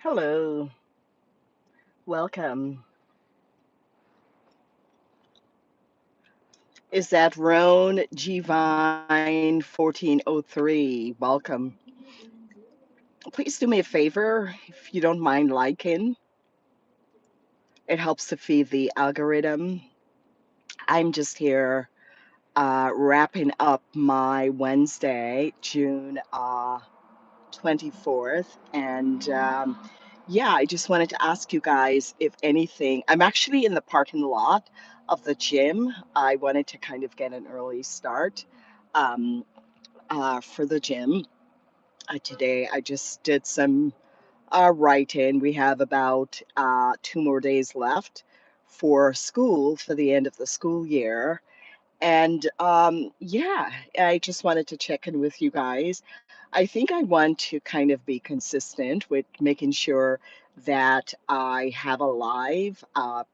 Hello, welcome. Is that Roan G Vine 1403? Welcome. Please do me a favor if you don't mind liking. It helps to feed the algorithm. I'm just here wrapping up my Wednesday, June 24th. And yeah, I just wanted to ask you guys if anything. I'm actually in the parking lot of the gym. I wanted to kind of get an early start um, for the gym. Today, I just did some writing. We have about 2 more days left for school for the end of the school year. And yeah, I just wanted to check in with you guys. I think I want to kind of be consistent with making sure that I have a live,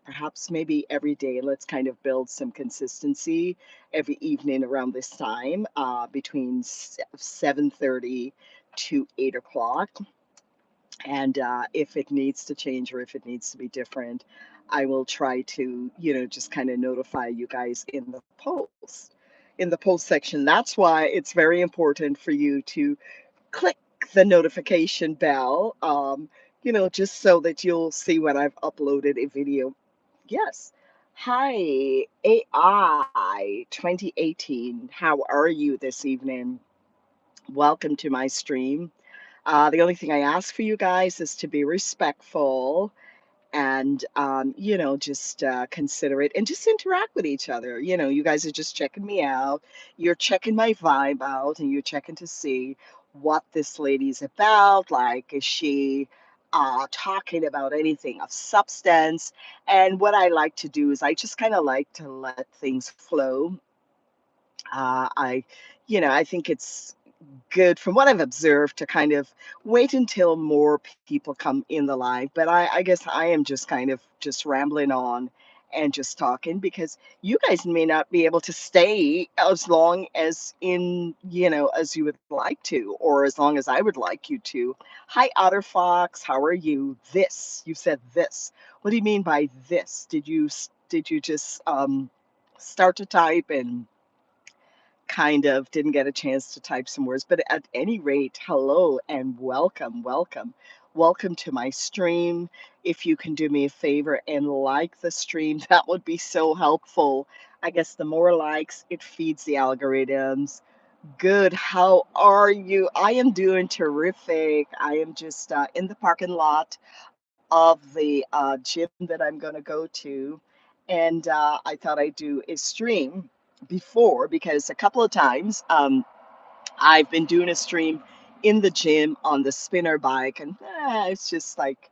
perhaps maybe every day. Let's kind of build some consistency every evening around this time, between 7:30 to 8 o'clock. And if it needs to change or if it needs to be different, I will try to, just kind of notify you guys in the post section. That's why it's very important for you to click the notification bell, just so that you'll see when I've uploaded a video. Yes. Hi, AI 2018. How are you this evening? Welcome to my stream. The only thing I ask for you guys is to be respectful and, just consider it and just interact with each other. You guys are just checking me out. You're checking my vibe out and you're checking to see what this lady's about. Like, is she talking about anything of substance? And what I like to do is I just kind of like to let things flow. I think it's good from what I've observed to kind of wait until more people come in the live. But I guess I am just kind of just rambling on and just talking because you guys may not be able to stay as long as you would like to, or as long as I would like you to. Hi, Otter Fox. How are you? You said this. What do you mean by this? Did you just start to type and kind of didn't get a chance to type some words, but at any rate, hello and welcome, welcome. Welcome to my stream. If you can do me a favor and like the stream, that would be so helpful. I guess the more likes, it feeds the algorithms. Good. How are you? I am doing terrific. I am just in the parking lot of the gym that I'm going to go to. And I thought I'd do a stream before because a couple of times I've been doing a stream in the gym on the spinner bike, and it's just like,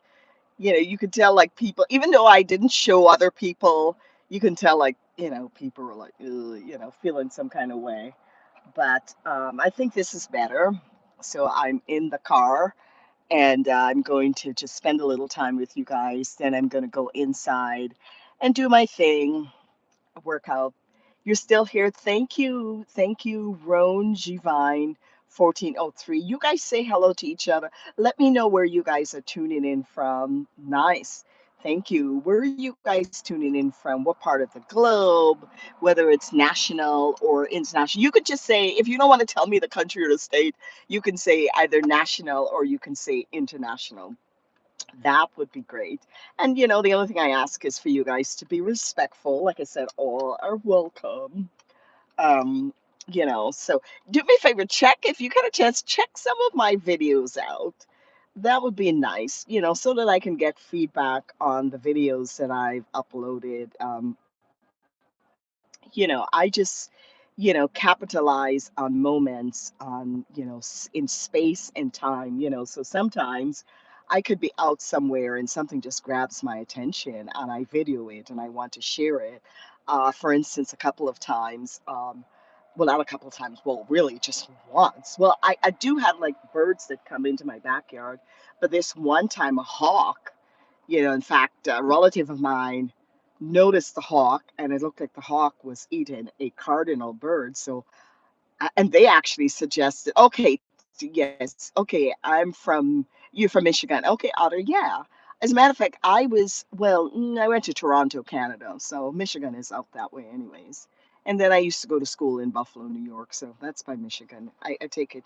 you could tell like people, even though I didn't show other people, you can tell like, people were like, "Ugh," feeling some kind of way. But I think this is better. So I'm in the car and I'm going to just spend a little time with you guys. Then I'm going to go inside and do my thing, workout. You're still here. Thank you. Thank you, Roan Givine 1403. You guys say hello to each other. Let me know where you guys are tuning in from. Nice. Thank you. Where are you guys tuning in from? What part of the globe? Whether it's national or international. You could just say, if you don't want to tell me the country or the state, you can say either national or you can say international. That would be great. And the only thing I ask is for you guys to be respectful. Like I said, all are welcome. Um, so do me a favor, check if you get a chance, check some of my videos out. That would be nice, so that I can get feedback on the videos that I've uploaded. I just, capitalize on moments on, in space and time, so sometimes I could be out somewhere and something just grabs my attention and I video it and I want to share it. For instance, a couple of times, well, not a couple of times, well, really just once. Well, I do have like birds that come into my backyard, but this one time a hawk, in fact, a relative of mine noticed the hawk, and it looked like the hawk was eating a cardinal bird. So, and they actually suggested, okay, Yes. Okay. You're from Michigan. Okay, Otter. Yeah. As a matter of fact, I went to Toronto, Canada. So Michigan is out that way, anyways. And then I used to go to school in Buffalo, New York. So that's by Michigan. I take it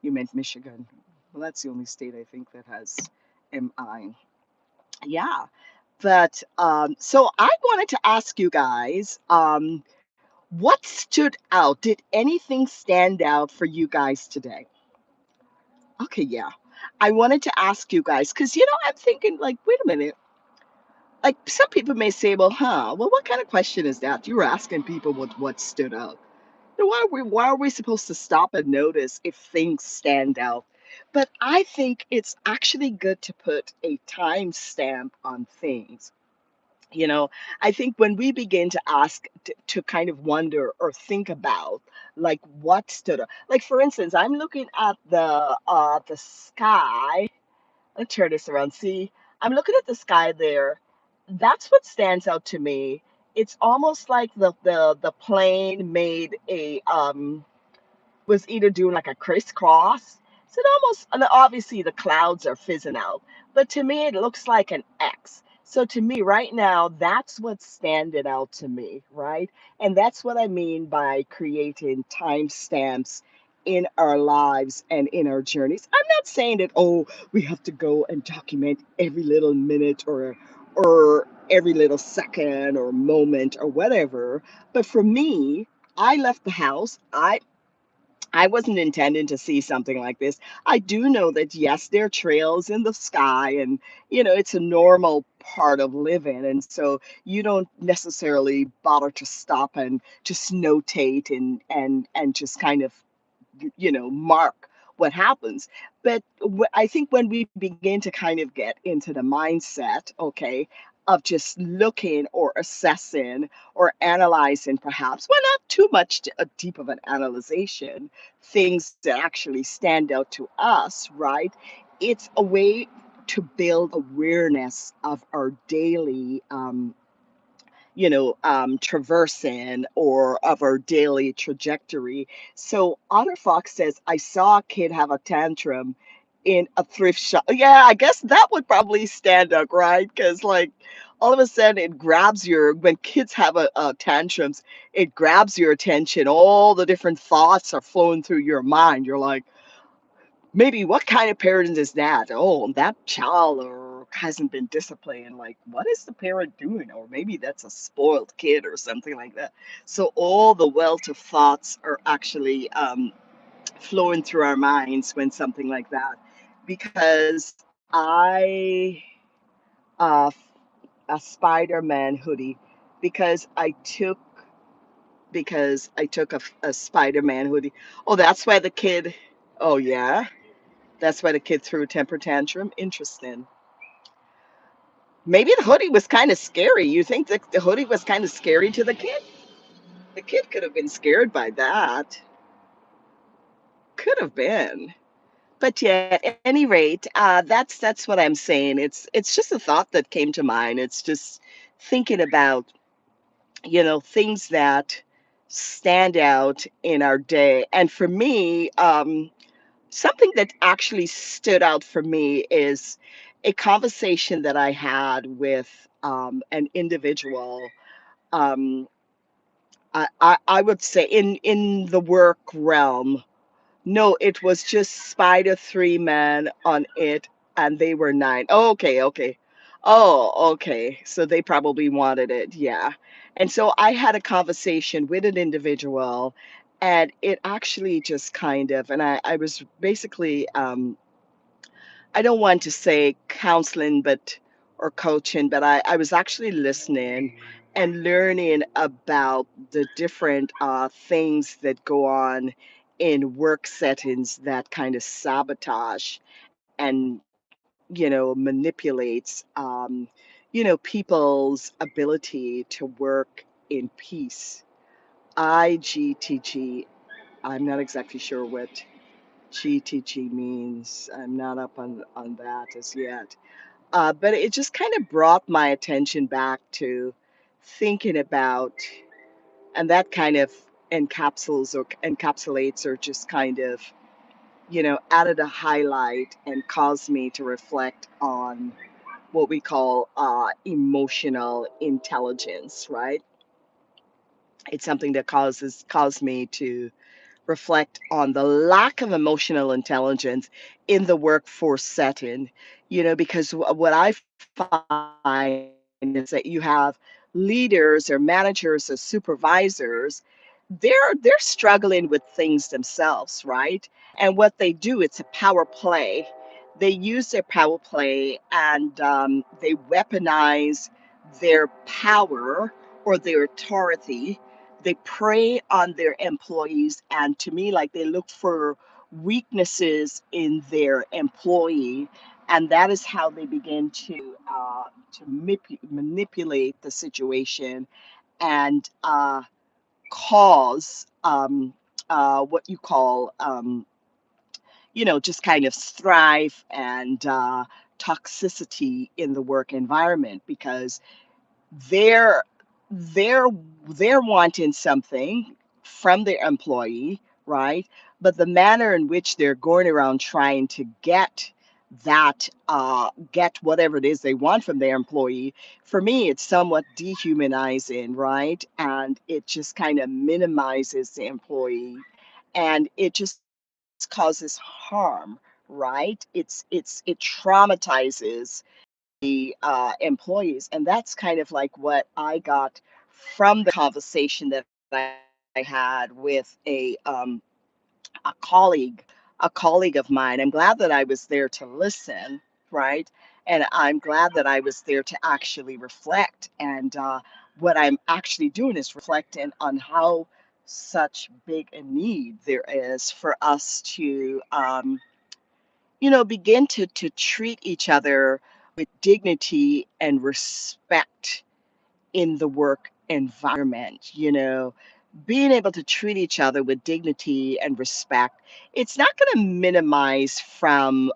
you meant Michigan. Well, that's the only state I think that has MI. Yeah. But so I wanted to ask you guys, what stood out? Did anything stand out for you guys today? Okay, yeah. I wanted to ask you guys because I'm thinking like, wait a minute. Like some people may say, well, what kind of question is that? You were asking people what stood out. Why are we supposed to stop and notice if things stand out? But I think it's actually good to put a timestamp on things. You know, I think when we begin to ask to kind of wonder or think about like what stood out. Like for instance, I'm looking at the sky. Let's turn this around. See, I'm looking at the sky there. That's what stands out to me. It's almost like the plane made a was either doing like a crisscross. So it almost, and obviously the clouds are fizzing out, but to me it looks like an X. So to me right now, that's what's standing out to me, right? And that's what I mean by creating timestamps in our lives and in our journeys. I'm not saying that, oh, we have to go and document every little minute or every little second or moment or whatever. But for me, I left the house. I wasn't intending to see something like this. I do know that, yes, there are trails in the sky, and it's a normal part of living. And so you don't necessarily bother to stop and just notate and just kind of mark what happens. But I think when we begin to kind of get into the mindset, okay, of just looking or assessing or analyzing, perhaps, well, not too much deep of an analyzation, things that actually stand out to us, right? It's a way to build awareness of our daily traversing or of our daily trajectory. So Otter Fox says, I saw a kid have a tantrum in a thrift shop. Yeah, I guess that would probably stand up, right? Because, like, all of a sudden it grabs when kids have tantrums, it grabs your attention. All the different thoughts are flowing through your mind. You're like, maybe what kind of parent is that? Oh, that child or hasn't been disciplined. Like, what is the parent doing? Or maybe that's a spoiled kid or something like that. So all the wealth of thoughts are actually flowing through our minds when something like that. Because I a Spider-Man hoodie because I took a Spider-Man hoodie. Oh, that's why the kid. Oh yeah. That's why the kid threw a temper tantrum. Interesting. Maybe the hoodie was kind of scary. You think that the hoodie was kind of scary to the kid? The kid could have been scared by that. Could have been. But yeah, at any rate, that's what I'm saying. It's just a thought that came to mind. It's just thinking about things that stand out in our day. And for me, something that actually stood out for me is a conversation that I had with an individual. Um, I would say in the work realm. No, it was just Spider Three Man on it, and they were nine. Oh, okay, okay. Oh, okay. So they probably wanted it, yeah. And so I had a conversation with an individual, and it actually just kind of, and I was basically, I don't want to say counseling, but or coaching, but I was actually listening and learning about the different things that go on in work settings that kind of sabotage and manipulates people's ability to work in peace. IGTG. I'm not exactly sure what GTG means. I'm not up on that as yet. But it just kind of brought my attention back to thinking about, and that kind of encapsulates or just kind of, added a highlight and caused me to reflect on what we call emotional intelligence, right? It's something that caused me to reflect on the lack of emotional intelligence in the workforce setting, because what I find is that you have leaders or managers or supervisors, they're struggling with things themselves, right? And what they do, it's a power play. They use their power play and they weaponize their power or their authority. They prey on their employees, and to me, like, they look for weaknesses in their employee, and that is how they begin to manipulate the situation and cause what you call just kind of strife and toxicity in the work environment, because they're they're they're wanting something from their employee, right? But the manner in which they're going around trying to get whatever it is they want from their employee, for me, it's somewhat dehumanizing, right? And it just kind of minimizes the employee, and it just causes harm, right? It traumatizes the employees. And that's kind of like what I got from the conversation that I had with a colleague, a colleague of mine. I'm glad that I was there to listen, right? And I'm glad that I was there to actually reflect. And what I'm actually doing is reflecting on how such big a need there is for us to begin to treat each other with dignity and respect in the work environment, being able to treat each other with dignity and respect. It's not going to minimize from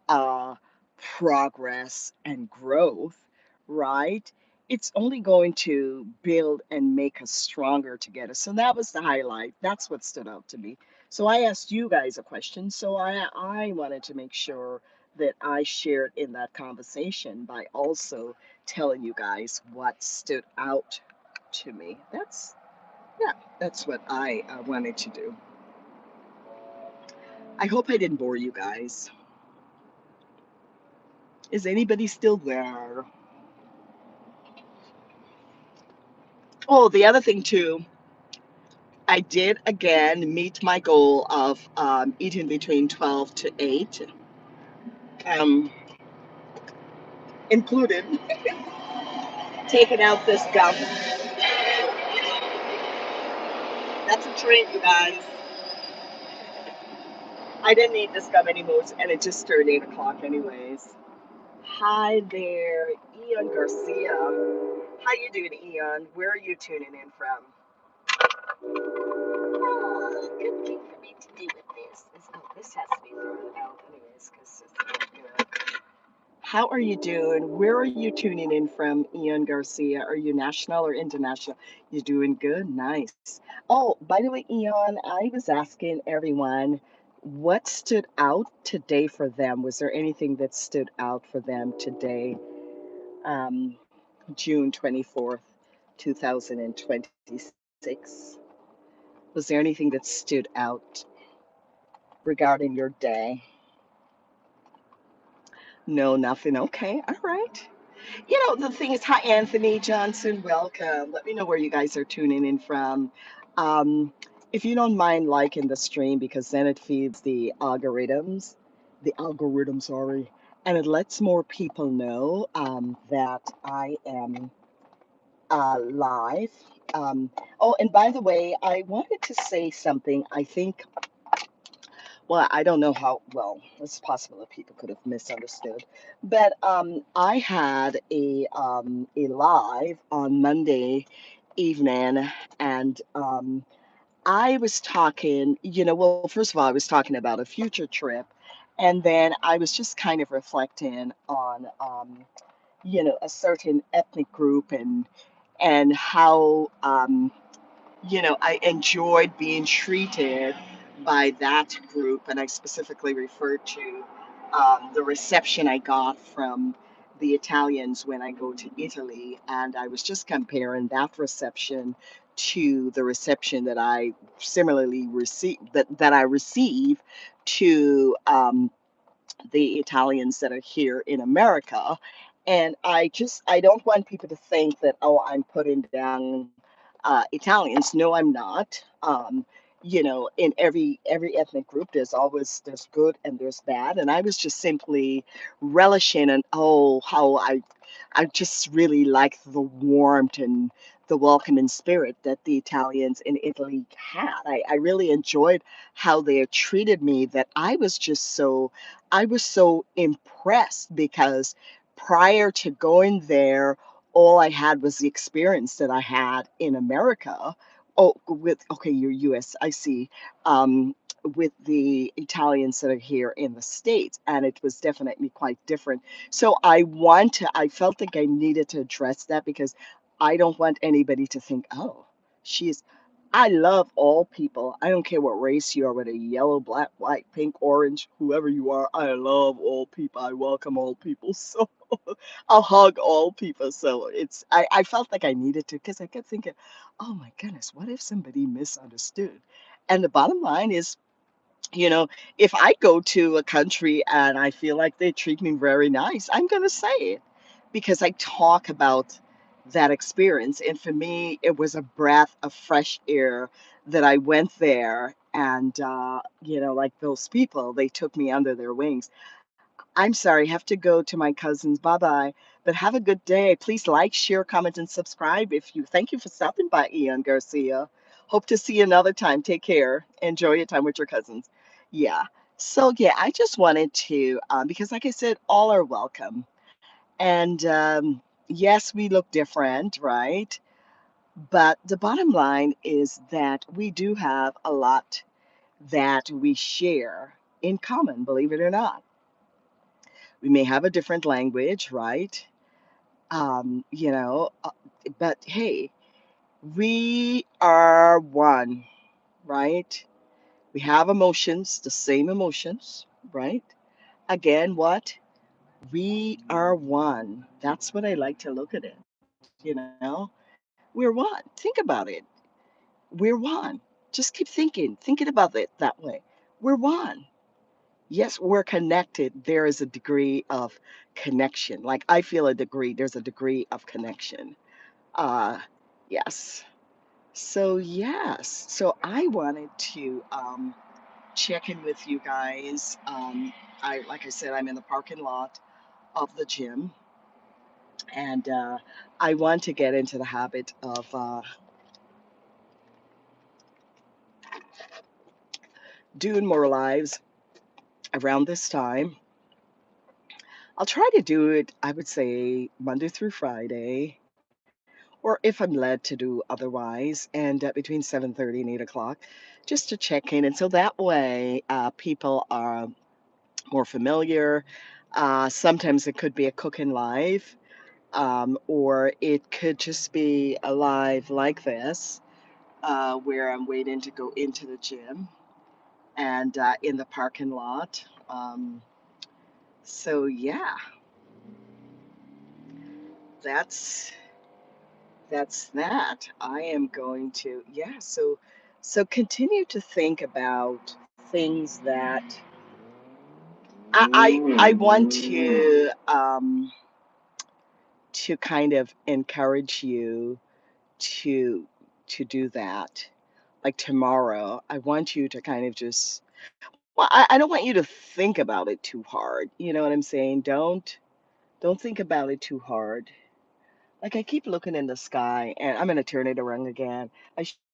progress and growth, right? It's only going to build and make us stronger together. So that was the highlight. That's what stood out to me. So I asked you guys a question. So I wanted to make sure that I shared in that conversation by also telling you guys what stood out to me. Yeah, that's what I wanted to do. I hope I didn't bore you guys. Is anybody still there? Oh, the other thing too, I did again meet my goal of eating between 12 to 8, um, included taking out this gum. That's a treat, you guys. I didn't need this gum anymore, and it just turned 8 o'clock anyways. Hi there, Ian Garcia. How you doing, Ian? Where are you tuning in from? Oh, good thing for me to do with this is, oh, this has to be thrown out anyways because it's not good. How are you doing? Where are you tuning in from, Ian Garcia? Are you national or international? You doing good? Nice. Oh, by the way, Ian, I was asking everyone what stood out today for them. Was there anything that stood out for them today, um, June 24th, 2026? Was there anything that stood out regarding your day? No, nothing. Okay, all right. The thing is, hi, Anthony Johnson, welcome. Let me know where you guys are tuning in from. Um, if you don't mind liking the stream, because then it feeds the algorithm, sorry, and it lets more people know that I am live. Um, oh, and by the way, I wanted to say something. I think, well, I don't know how well. It's possible that people could have misunderstood, but I had a live on Monday evening, and I was talking. Well, first of all, I was talking about a future trip, and then I was just kind of reflecting on a certain ethnic group, and how I enjoyed being treated by that group, and I specifically refer to the reception I got from the Italians when I go to Italy, and I was just comparing that reception to the reception that I similarly receive that I receive to the Italians that are here in America. And I don't want people to think that, oh, I'm putting down Italians. No, I'm not. In every ethnic group, there's good and there's bad, and I was just simply relishing and oh, how I just really like the warmth and the welcoming spirit that the Italians in Italy had. I really enjoyed how they treated me. That I was so impressed because prior to going there, all I had was the experience that I had in America. Oh, with okay, you're US, I see. With the Italians that are here in the States, and it was definitely quite different. So I felt like I needed to address that because I don't want anybody to think, oh, she's I love all people. I don't care what race you are, whether yellow, black, white, pink, orange, whoever you are. I love all people. I welcome all people. So I'll hug all people. So I felt like I needed to because I kept thinking, oh my goodness, what if somebody misunderstood? And the bottom line is, you know, if I go to a country and I feel like they treat me very nice, I'm going to say it because I talk about that experience. And for me, it was a breath of fresh air that I went there. And, like those people, they took me under their wings. I'm sorry, have to go to my cousins. Bye bye. But have a good day. Please like, share, comment, and subscribe. Thank you for stopping by, Ian Garcia. Hope to see you another time. Take care. Enjoy your time with your cousins. Yeah. So yeah, I just wanted to, because like I said, all are welcome. And yes, we look different, right? But the bottom line is that we do have a lot that we share in common, believe it or not. We may have a different language, right? Um, you know, uh, but hey, we are one, right? We have emotions, the same emotions, right? Again, what? We are one. That's what I like to look at it, you know? We're one. Think about it. We're one. Just keep thinking about it that way. We're one. Yes, we're connected. There is a degree of connection. Like I feel there's a degree of connection. Uh, yes. So yes. So I wanted to check in with you guys. Like I said, I'm in the parking lot of the gym, and I want to get into the habit of doing more lives around this time. I'll try to do it, I would say, Monday through Friday, or if I'm led to do otherwise, and between 7:30 and 8 o'clock, just to check in. And so that way, people are more familiar. Sometimes it could be a cooking live, or it could just be a live like this, where I'm waiting to go into the gym and in the parking lot. So yeah, that's that's that. I am going to, yeah, so continue to think about things that I want to kind of encourage you to do that. Like tomorrow, I want you to kind of just well, I don't want you to think about it too hard. You know what I'm saying? Don't think about it too hard. Like I keep looking in the sky, and I'm gonna turn it around again.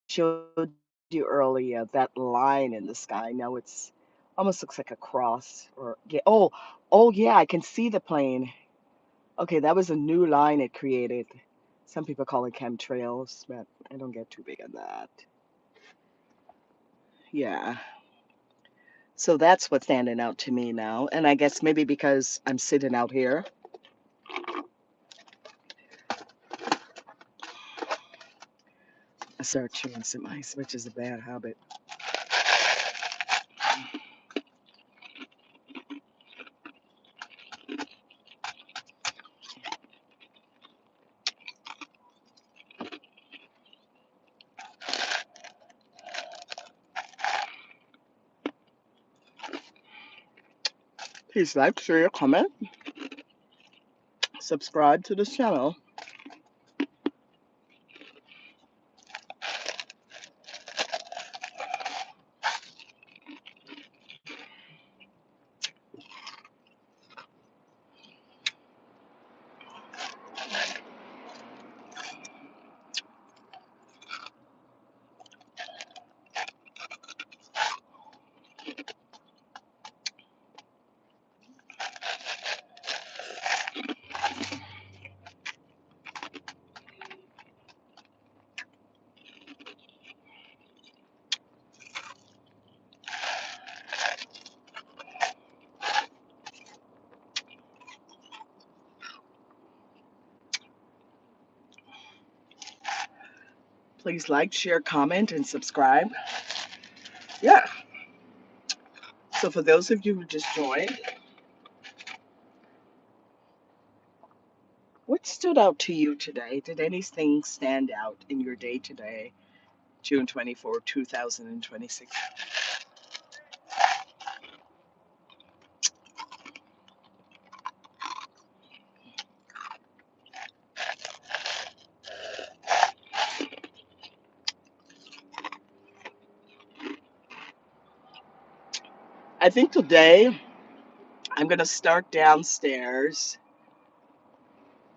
Showed you earlier that line in the sky. Now it's almost looks like a cross, or yeah. Oh yeah, I can see the plane. Okay, that was a new line it created. Some people call it chemtrails, but I don't get too big on that. Yeah. So that's what's standing out to me now. And I guess maybe because I'm sitting out here, I start chewing some ice, which is a bad habit. Please like, share, comment, subscribe to this channel. Please like, share, comment, and subscribe. Yeah. So for those of you who just joined, what stood out to you today? Did anything stand out in your day today, June 24, 2026? I think today I'm going to start downstairs.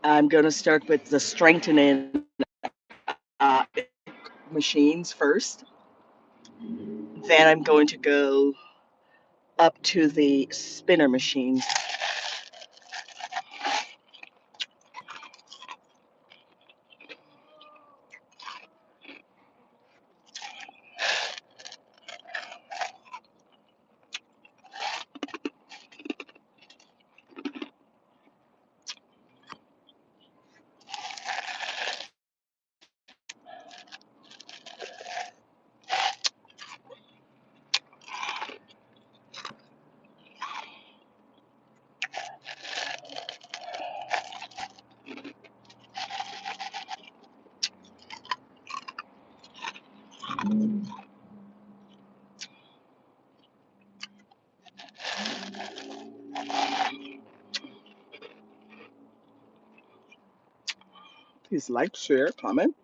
I'm going to start with the strengthening uh, machines first. Then I'm going to go up to the spinner machines. Please like, share, comment.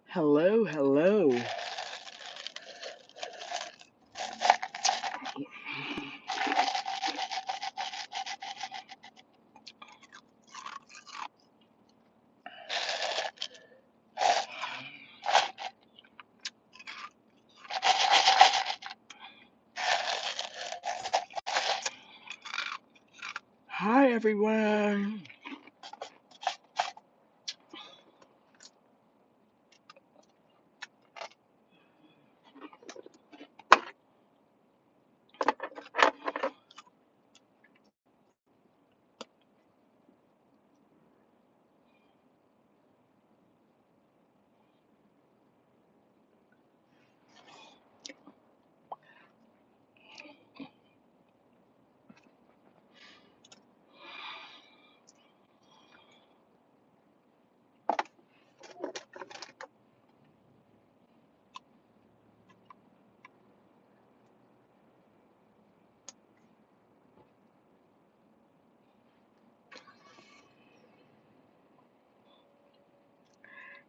Hello, hello. Hi, everyone.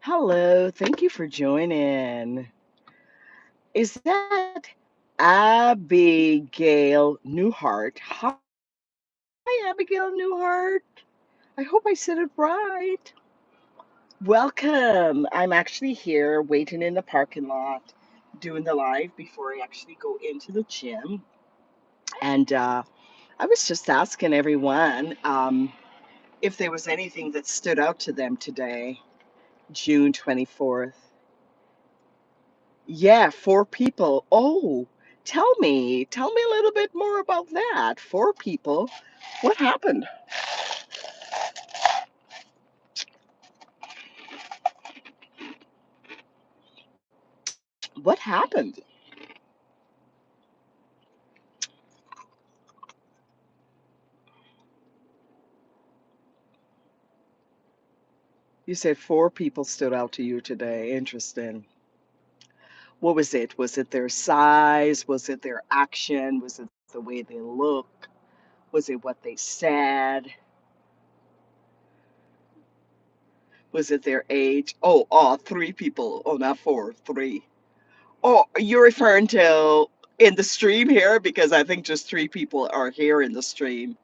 Hello, thank you for joining. Is that Abigail Newhart? Hi, Abigail Newhart. I hope I said it right. Welcome. I'm actually here waiting in the parking lot doing the live before I actually go into the gym. And I was just asking everyone if there was anything that stood out to them today, June 24th. Yeah, four people. Oh, tell me a little bit more about that. Four people. What happened? What happened? You said four people stood out to you today. Interesting. What was it? Was it their size? Was it their action? Was it the way they look? Was it what they said? Was it their age? Oh, three people. Oh, not four, three. Oh, you're referring to in the stream here? Because I think just three people are here in the stream.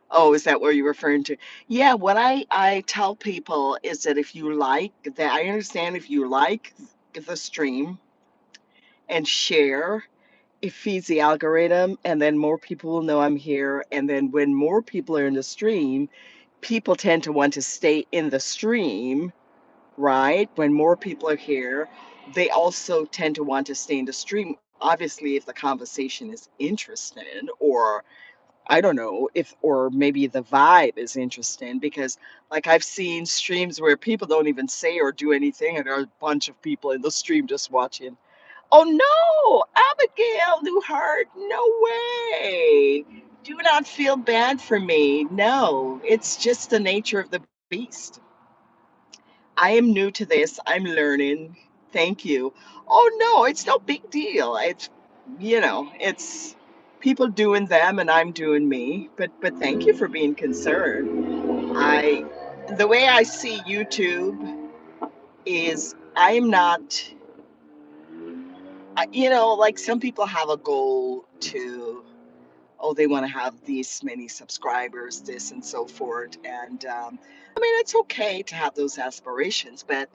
Oh, is that what you're referring to? Yeah, what I tell people is that if you like that, I understand if you like the stream and share, it feeds the algorithm, and then more people will know I'm here. And then when more people are in the stream, people tend to want to stay in the stream, right? When more people are here, they also tend to want to stay in the stream. Obviously, if the conversation is interesting, or I don't know if, or maybe the vibe is interesting, because like I've seen streams where people don't even say or do anything, and there are a bunch of people in the stream just watching. Oh no, Abigail Newhart, no way. Do not feel bad for me. No, it's just the nature of the beast. I am new to this. I'm learning. Thank you. Oh no, it's no big deal. It's people doing them and I'm doing me. But thank you for being concerned. I the way I see YouTube is I'm not like some people have a goal to, oh, they want to have these many subscribers, this and so forth. And I mean, it's okay to have those aspirations, but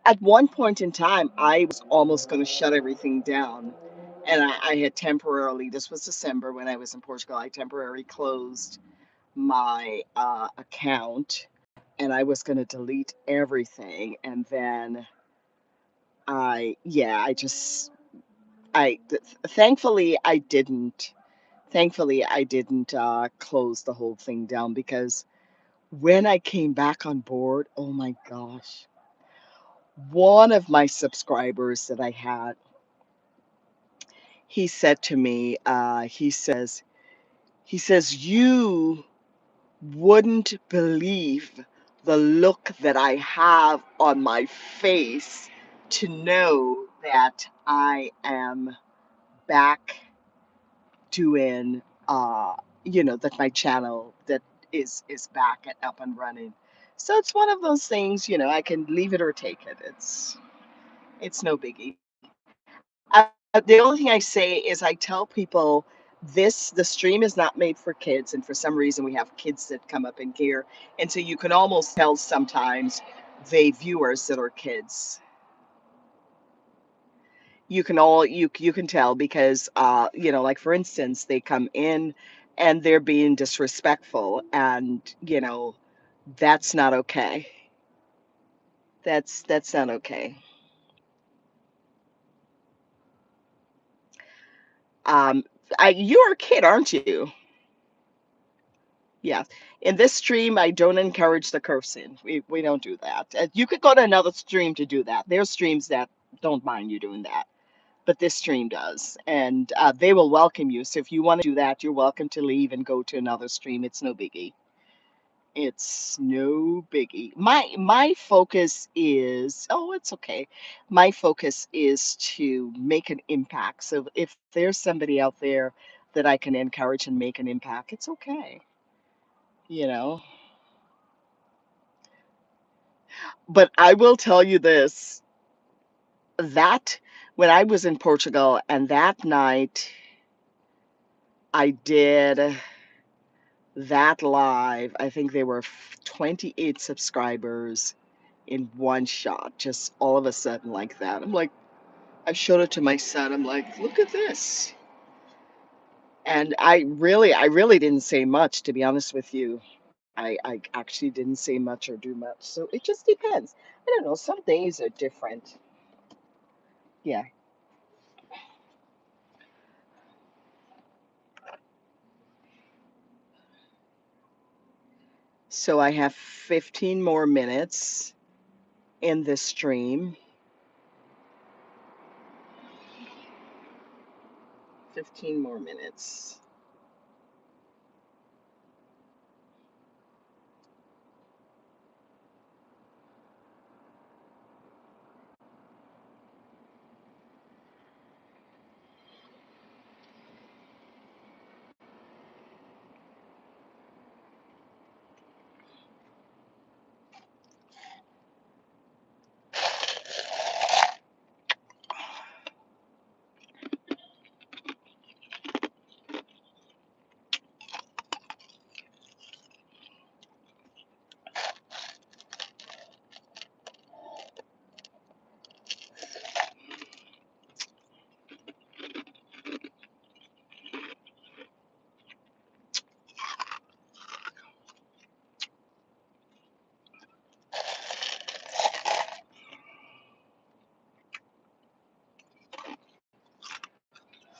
at one point in time, I was almost going to shut everything down. And I had temporarily, this was December when I was in Portugal, I temporarily closed my account and I was going to delete everything. And then yeah, thankfully, I didn't. Thankfully, I didn't close the whole thing down because when I came back on board, oh my gosh, one of my subscribers that I had, he said to me, you wouldn't believe the look that I have on my face to know that I am back doing that my channel that is back and up and running. So it's one of those things, I can leave it or take it. It's no biggie. The only thing I say is I tell people the stream is not made for kids, and for some reason we have kids that come up in here, and so you can almost tell sometimes the viewers that are kids. You can tell because like for instance they come in and they're being disrespectful, and that's not okay. That's not okay. um you're a kid, aren't you? Yeah. In this stream I don't encourage the cursing. We don't do that. You could go to another stream to do that. There's streams that don't mind you doing that, but this stream does, and they will welcome you. So if you want to do that, you're welcome to leave and go to another stream. It's no biggie. It's no biggie. My focus is, oh, it's okay. My focus is to make an impact. So if there's somebody out there that I can encourage and make an impact, it's okay, you know. But I will tell you this, that when I was in Portugal and that night I did that live, I think there were 28 subscribers in one shot, just all of a sudden like that. I'm like, I showed it to my son. I'm like, look at this. And I really didn't say much, to be honest with you. I actually didn't say much or do much. So it just depends. I don't know. Some days are different. Yeah. So I have 15 more minutes in this stream. 15 more minutes.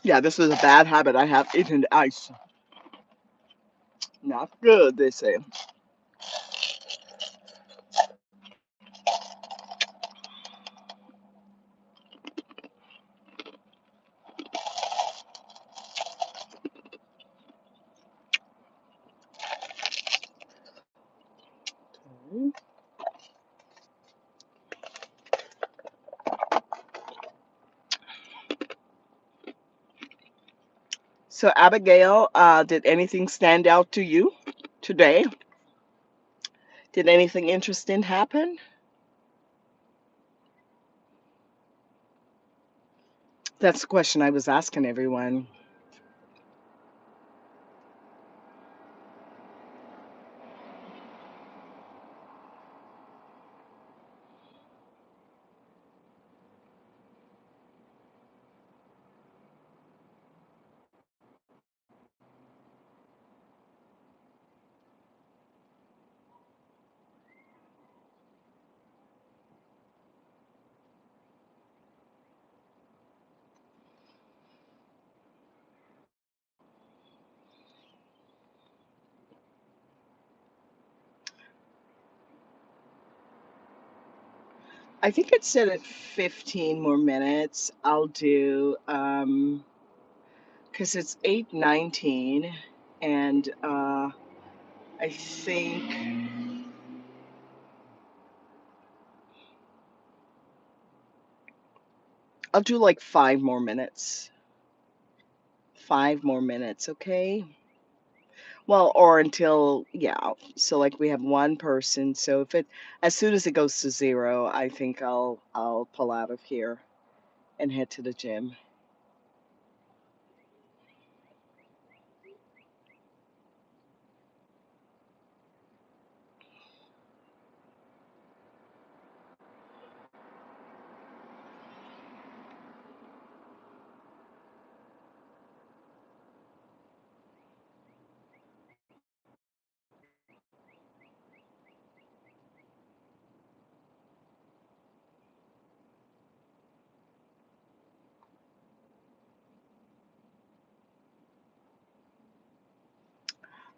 Yeah, this was a bad habit I have, eating the ice. Not good, they say. Okay. So, Abigail, did anything stand out to you today? Did anything interesting happen? That's the question I was asking everyone. I think it said at 15 more minutes. I'll do because it's 8:19, and I think I'll do like 5 more minutes. 5 more minutes, okay? Well, or until, yeah. So like we have one person. So if it as soon as it goes to zero, I think I'll pull out of here and head to the gym.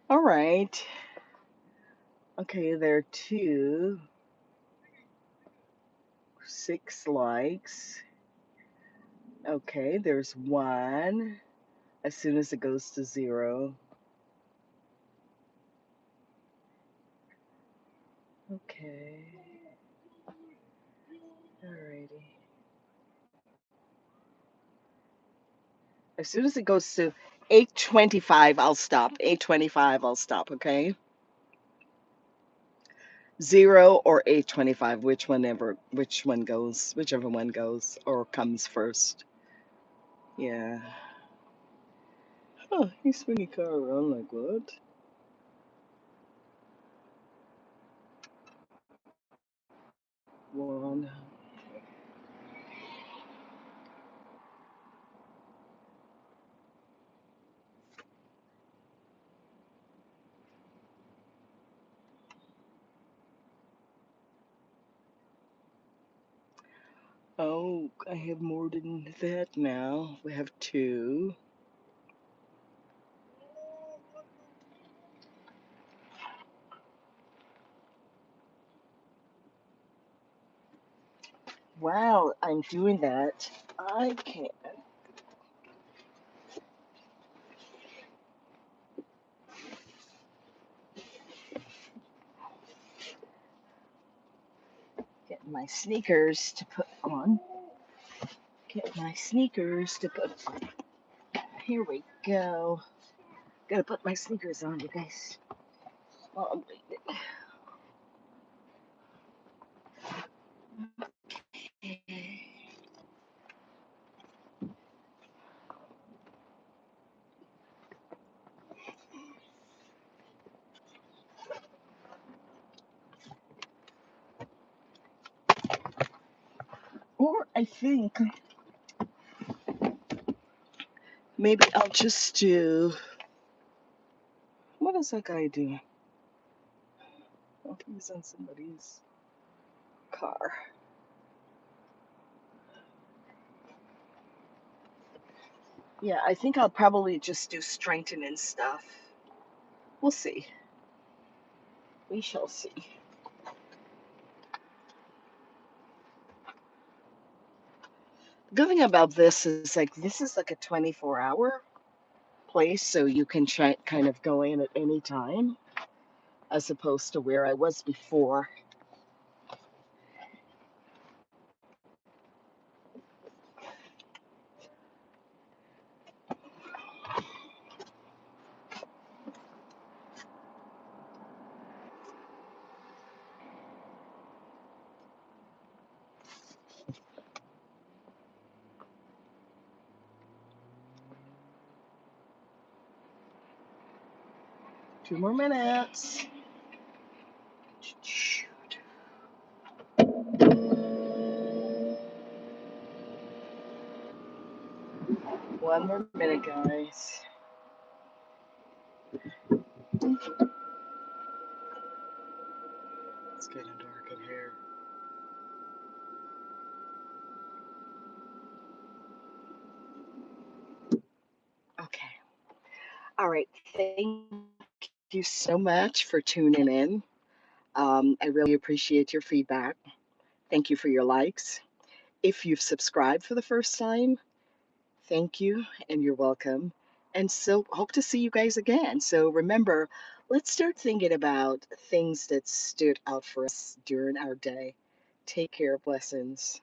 All right. Okay, there are two, 6 likes. Okay, there's one. As soon as it goes to zero. Okay. Alrighty. As soon as it goes to 8:25, I'll stop. 8:25, I'll stop, okay? Zero or 8:25, which one goes, whichever one goes or comes first. Yeah. Huh, he's spinning car around like what? One. Oh, I have more than that now. We have two. Wow, I'm doing that. I can't get my sneakers to put on. Get my sneakers to put on. Here we go. Gotta put my sneakers on, you guys. Oh, or I think maybe I'll just do. What does that guy do? Oh, he's on somebody's car. Yeah, I think I'll probably just do strengthening stuff. We'll see. We shall see. The good thing about this is like a 24-hour place, so you can try, kind of go in at any time, as opposed to where I was before. 2 more minutes. Shoot. 1 more minute, guys. It's getting dark in here. Okay. All right. Thank you so much for tuning in. I really appreciate your feedback. Thank you for your likes. If you've subscribed for the first time, thank you and you're welcome. And so hope to see you guys again. So remember, let's start thinking about things that stood out for us during our day. Take care. Blessings.